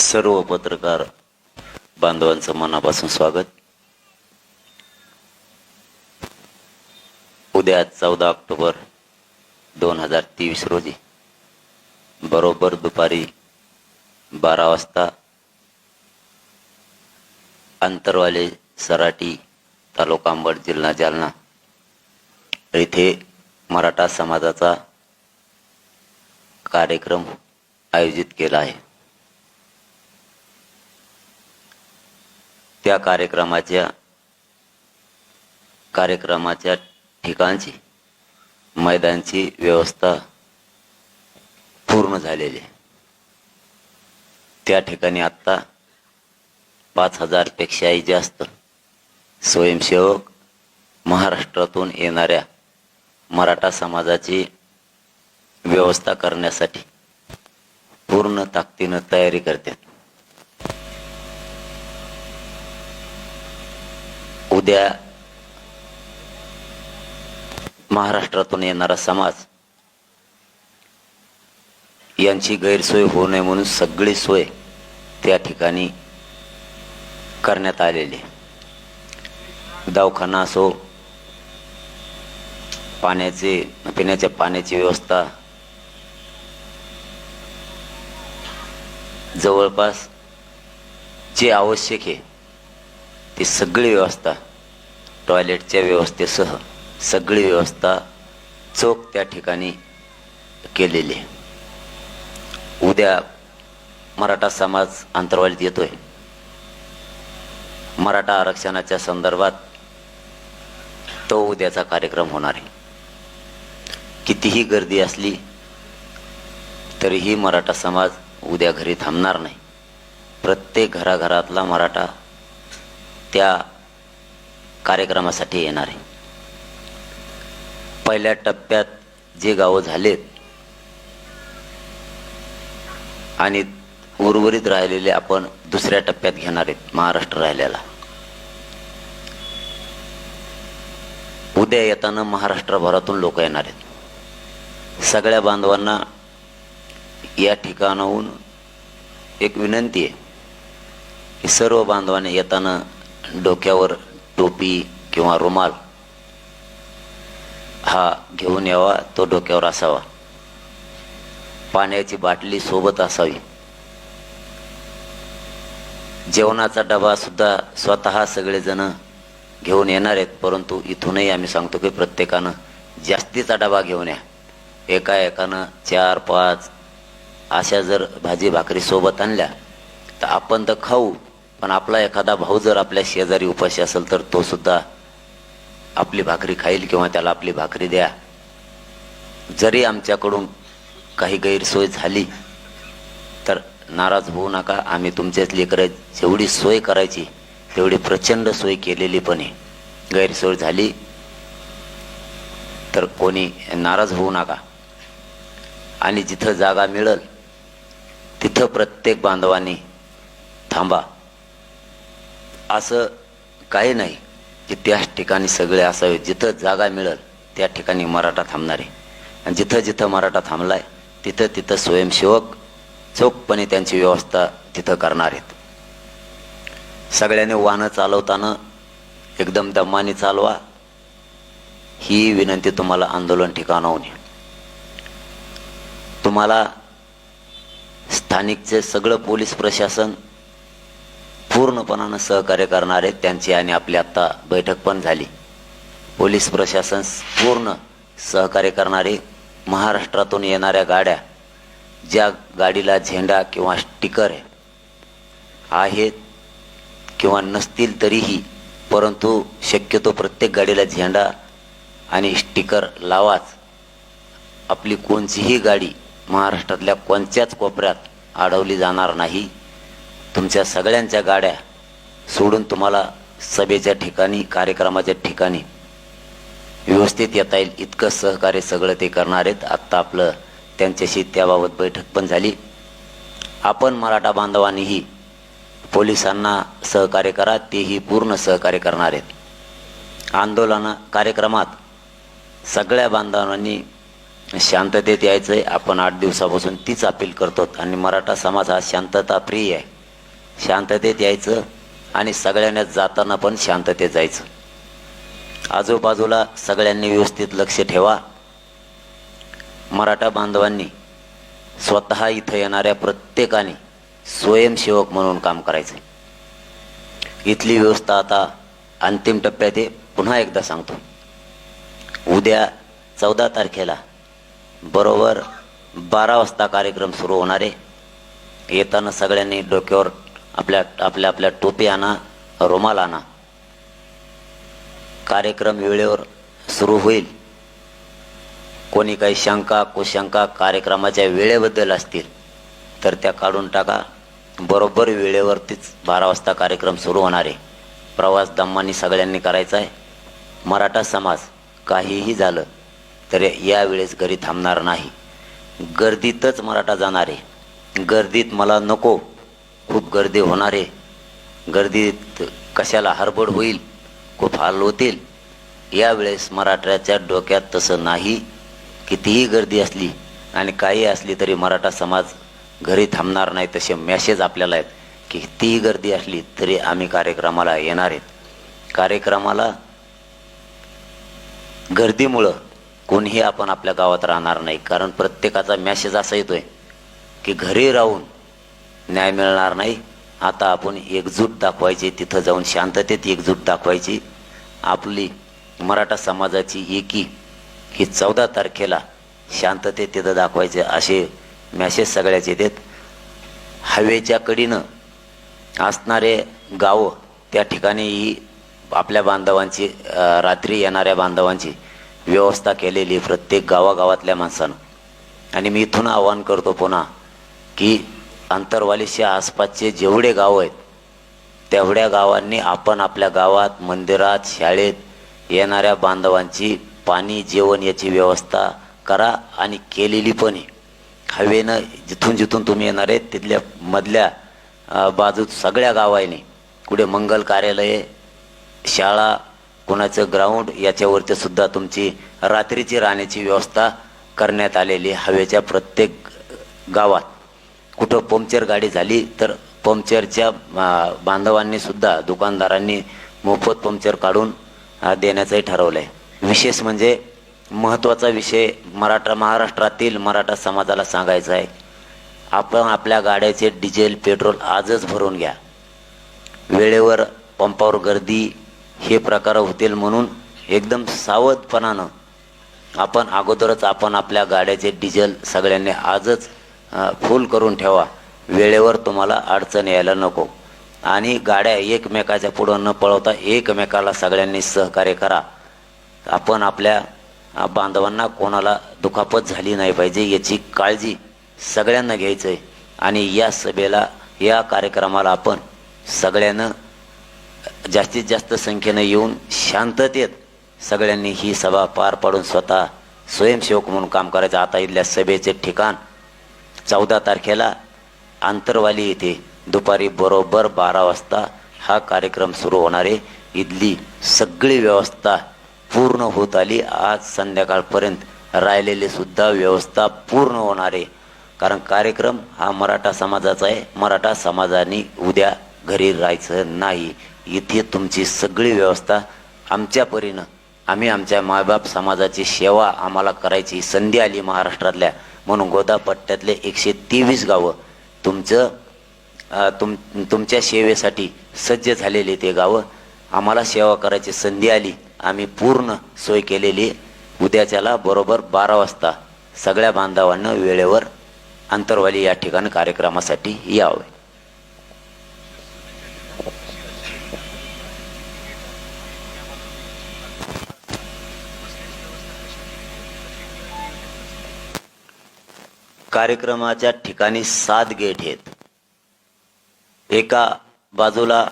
सर्व पत्रकार बांधवांचं मनापासून स्वागत। उद्या 14 ऑक्टोबर 2023 रोजी बरोबर दुपारी 12 वाजता अंतरवाले सराटी तालुका अंबड जिल्हा जालना येथे मराठा समाजाचा कार्यक्रम आयोजित केला आहे। त्या कार्यक्रमाच्या ठिकाणची मैदानाची व्यवस्था पूर्ण झालेली आहे। त्या ठिकाणी आता 5000 पेक्षाही जास्त स्वयंसेवक महाराष्ट्रातून येणाऱ्या मराठा समाजाची व्यवस्था करण्यासाठी पूर्ण ताकदीने तयारी करतात। उद्या महाराष्ट्रातून येणारा समाज यांची गैरसोय होऊ नये म्हणून सगळी सोय त्या ठिकाणी करण्यात आलेली आहे। दवाखाना असो, पिण्याच्या पाण्याची व्यवस्था, जवळपास जे आवश्यक आहे ती सगळी व्यवस्था, टॉयलेटच्या व्यवस्थेसह सगळी व्यवस्था चोख त्या ठिकाणी केलेली आहे। उद्या मराठा समाज अंतरवालीत येतोय। मराठा आरक्षणाच्या संदर्भात तो उद्याचा कार्यक्रम होणार आहे। कितीही गर्दी असली तरीही मराठा समाज उद्या घरी थांबणार नाही। प्रत्येक घराघरातला मराठा त्या कार्यक्रमासाठी येणार आहे। पहिल्या टप्प्यात जे गावं झालेत आणि उर्वरित राहिलेले आपण दुसऱ्या टप्प्यात घेणार आहेत। महाराष्ट्र राहिलेला उद्या येताना महाराष्ट्रभरातून लोक येणार आहेत। सगळ्या बांधवांना या ठिकाणाहून एक विनंती आहे की सर्व बांधवांनी येताना डोक्यावर टोपी किंवा रुमाल हा घेऊन यावा, तो डोक्यावर असावा। पाण्याची बाटली सोबत असावी। जेवणाचा डबा सुद्धा स्वतः सगळेजण घेऊन येणार आहेत, परंतु इथूनही आम्ही सांगतो की प्रत्येकानं जास्तीचा डबा घेऊन या। एकानं 4-5 अशा जर भाजी भाकरी सोबत आणल्या तर आपण तर खाऊ, पण आपला एखादा भाऊ जर आपल्या शेजारी उपाशी असेल तर तो सुद्धा आपली भाकरी खाईल किंवा त्याला आपली भाकरी द्या। जरी आमच्याकडून काही गैरसोय झाली तर नाराज होऊ नका। आम्ही तुमच्याच लेकरं, जेवढी सोय करायची तेवढी प्रचंड सोय केलेली पण आहे। गैरसोय झाली तर कोणी नाराज होऊ नका। आणि जिथं जागा मिळेल तिथं प्रत्येक बांधवांनी थांबा। असं काही नाही की त्याच ठिकाणी सगळे असावे। जिथं जागा मिळेल त्या ठिकाणी मराठा थांबणार आहे। आणि जिथं जिथं मराठा थांबलाय तिथं तिथं स्वयंसेवक चोखपणे त्यांची व्यवस्था तिथं करणार आहेत। सगळ्यांनी वाहनं चालवताना एकदम दमाने चालवा, ही विनंती तुम्हाला आंदोलन ठिकाणाहून आहे। तुम्हाला स्थानिकचे सगळं पोलीस प्रशासन पूर्णपणानं सहकार्य करणार आहेत। त्यांची आणि आपली आता बैठक पण झाली। पोलीस प्रशासन पूर्ण सहकार्य करणारे। महाराष्ट्रातून येणाऱ्या गाड्या, ज्या गाडीला झेंडा किंवा स्टिकर आहेत किंवा नसतील तरीही, परंतु शक्यतो प्रत्येक गाडीला झेंडा आणि स्टिकर लावाच। आपली कोणतीही गाडी महाराष्ट्रातल्या कोणत्याच कोपऱ्यात अडवली जाणार नाही। तुमच्या सगळ्यांच्या गाड्या सोडून तुम्हाला सभेच्या ठिकाणी, कार्यक्रमाच्या ठिकाणी व्यवस्थित येता येईल इतकं सहकार्य सगळं ते करणार आहेत। आत्ता आपलं त्यांच्याशी त्याबाबत बैठक पण झाली। आपण मराठा बांधवांनीही पोलिसांना सहकार्य करा, तेही पूर्ण सहकार्य करणार आहेत। आंदोलन कार्यक्रमात सगळ्या बांधवांनी शांततेत यायचंय। आपण 8 दिवसापासून तीच अपील करतो आणि मराठा समाज हा शांतता प्रिय आहे। शांततेत यायचं आणि सगळ्यांना जाताना पण शांततेत जायचं. आजूबाजूला सगळ्यांनी व्यवस्थित लक्ष ठेवा. मराठा बांधवांनी स्वतः इथं येणाऱ्या प्रत्येकाने स्वयंसेवक म्हणून काम करायचं. इथली व्यवस्था आता अंतिम टप्प्यात आहे. पुन्हा एकदा सांगतो, उद्या 14 तारखेला बरोबर 12 वाजता कार्यक्रम सुरू होणार आहे. येताना सगळ्यांनी डोक्यावर आपल्या आपल्या आपल्या टोपी आणा, रुमाल आणा. कार्यक्रम वेळेवर सुरू होईल. कोणी काही शंका कुशंका कार्यक्रमाच्या वेळेबद्दल असतील तर त्या काढून टाका. बरोबर वेळेवरतीच 12 वाजता कार्यक्रम सुरू होणार आहे. प्रवास दमाने सगळ्यांनी करायचा आहे. मराठा समाज काहीही झालं तर यावेळेस घरी थांबणार नाही. गर्दीतच मराठा जाणार आहे. गर्दीत मला नको, खूप गर्दी होणार आहे. गर्दीत कशाला हडबड होईल, खूप हाल होतील. यावेळेस मराठ्याच्या डोक्यात तसं नाही. कितीही गर्दी असली आणि काही असली तरी मराठा समाज घरी थांबणार नाही. तसे मेसेज आपल्याला आहेत की कितीही गर्दी असली तरी आम्ही कार्यक्रमाला येणार आहेत. कार्यक्रमाला गर्दीमुळं कोणीही आपण आपल्या गावात राहणार नाही. कारण प्रत्येकाचा मेसेज असा येतोय की घरी राहून न्याय मिळणार नाही. आता आपण एकजूट दाखवायची, तिथं जाऊन शांततेत एकजूट दाखवायची. आपली मराठा समाजाची एकी ही 14 तारखेला शांततेत तिथं दाखवायचे असे मेसेज सगळ्याचे येतात. हवेच्या कडीनं असणारे गावं त्या ठिकाणीही आपल्या बांधवांची रात्री येणाऱ्या बांधवांची व्यवस्था केलेली प्रत्येक गावागावातल्या माणसानं. आणि मी इथून आवाहन करतो पुन्हा की अंतरवालीच्या आसपासचे जेवढे गाव आहेत तेवढ्या गावांनी आपण आपल्या गावात, मंदिरात, शाळेत येणाऱ्या बांधवांची पाणी जेवण याची व्यवस्था करा. आणि केलेली पण आहे. हवेनं जिथून जिथून तुम्ही येणार आहेत तिथल्या मधल्या बाजूत सगळ्या गावांनी कुठे मंगल कार्यालय, शाळा, कोणाचं ग्राउंड याच्यावरती सुद्धा तुमची रात्रीची राहण्याची व्यवस्था करण्यात आलेली. हवेच्या प्रत्येक गावात कुठं पंक्चर गाडी झाली तर पंक्चरच्या बांधवांनी सुद्धा, दुकानदारांनी मोफत पंक्चर काढून देण्याचंही ठरवलं आहे. विशेष म्हणजे महत्त्वाचा विषय महाराष्ट्रातील मराठा समाजाला सांगायचा आहे, आपण आपल्या गाड्याचे डिझेल पेट्रोल आजच भरून घ्या. वेळेवर पंपावर गर्दी हे प्रकार होतील म्हणून एकदम सावधपणानं आपण अगोदरच आपल्या गाड्याचे डिझेल सगळ्यांनी आजच फुल करून ठेवा. वेळेवर तुम्हाला अडचण यायला नको. आणि गाड्या एकमेकाच्या पुढं न पळवता एकमेकाला सगळ्यांनी सहकार्य करा. आपण आपल्या बांधवांना कोणाला दुखापत झाली नाही पाहिजे याची काळजी सगळ्यांना घ्यायचं आहे. आणि या सभेला, या कार्यक्रमाला आपण सगळ्यांना जास्तीत जास्त संख्येनं येऊन शांततेत सगळ्यांनी ही सभा पार पाडून स्वतः स्वयंसेवक म्हणून काम करायचं. आता इथल्या सभेचे ठिकाण 14 तारखेला आंतरवाली येथे दुपारी बरोबर 12 वाजता हा कार्यक्रम सुरू होणार आहे. इथली सगळी व्यवस्था पूर्ण होत आली. आज संध्याकाळपर्यंत राहिलेली सुद्धा व्यवस्था पूर्ण होणार आहे. कारण कार्यक्रम हा मराठा समाजाचा आहे. मराठा समाजाने उद्या घरी राहायचं नाही. इथे तुमची सगळी व्यवस्था आमच्या परीनं, आम्ही आमच्या मायबाप समाजाची सेवा आम्हाला करायची संधी आली महाराष्ट्रातल्या, म्हणून गोदापट्ट्यातले 123 गावं तुमच्या सेवेसाठी सज्ज झालेले ते गावं. आम्हाला सेवा करायची संधी आली, आम्ही पूर्ण सोय केलेली. उद्याच्याला बरोबर 12 वाजता सगळ्या बांधवांना वेळेवर अंतरवाली या ठिकाणी कार्यक्रमासाठी यावे. कार्यक्रमाच्या ठिकाणी 7 गेट आहेत. एका बाजूला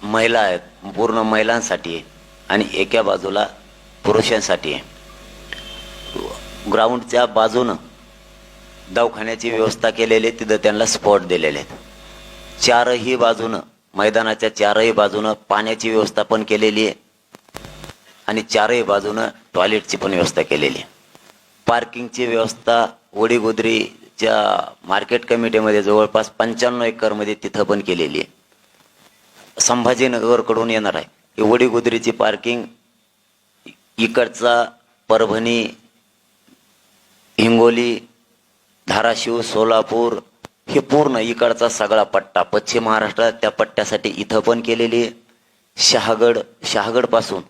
महिला आहेत, पूर्ण महिलांसाठी आहे, आणि एका बाजूला पुरुषांसाठी आहे. ग्राउंडच्या बाजूनं दवाखान्याची व्यवस्था केलेली आहे, तिथं त्यांना स्पॉट दिलेले आहेत. चारही बाजूनं, मैदानाच्या चारही बाजूनं पाण्याची व्यवस्था पण केलेली आहे आणि चारही बाजूनं टॉयलेटची पण व्यवस्था केलेली आहे. पार्किंगची व्यवस्था वडीगोद्रीच्या मार्केट कमिटीमध्ये जवळपास 95 एकरमध्ये तिथं पण केलेली आहे. संभाजीनगरकडून येणार आहे. ही वडीगुद्रीची पार्किंग इकडचा परभणी, हिंगोली, धाराशिव, सोलापूर हे पूर्ण इकडचा सगळा पट्टा पश्चिम महाराष्ट्रात त्या पट्ट्यासाठी इथं पण केलेली आहे. शहागड पासून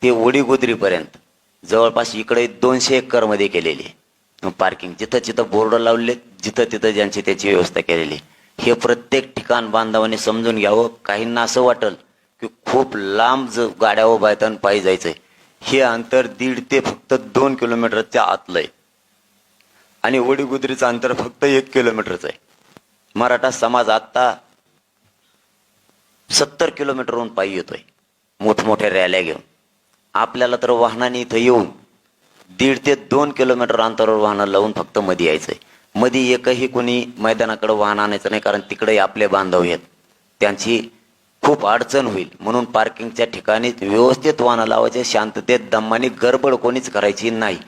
ते वडीगुद्रीपर्यंत जवळपास इकडे 200 एकरमध्ये केलेली आहे पार्किंग. जिथं जिथं बोर्ड लावले, जिथं तिथं ज्यांची त्याची व्यवस्था केलेली. हे प्रत्येक ठिकाण बांधवांनी समजून घ्यावं. काहींना असं वाटेल की खूप लांब गाड्या उभा आहेत आणि पायी जायचंय. हे अंतर 1.5 ते फक्त 2 किलोमीटरच्या आतलं आहे आणि वडीगुद्रीचं अंतर फक्त 1 किलोमीटरचं आहे. मराठा समाज आता 70 किलोमीटरहून पायी येतोय मोठमोठ्या रॅल्या घेऊन. आपल्याला तर वाहनाने इथं येऊन 1.5 ते 2 किलोमीटर अंतरावर वाहनं लावून फक्त मध्ये यायचंय. मध्ये एकही कोणी मैदानाकडे वाहन आणायचं नाही, कारण तिकडे आपले बांधव आहेत, त्यांची खूप अडचण होईल. म्हणून पार्किंगच्या ठिकाणी व्यवस्थित वाहनं लावायचे, शांततेत दमाने. गडबड कोणीच करायची नाही.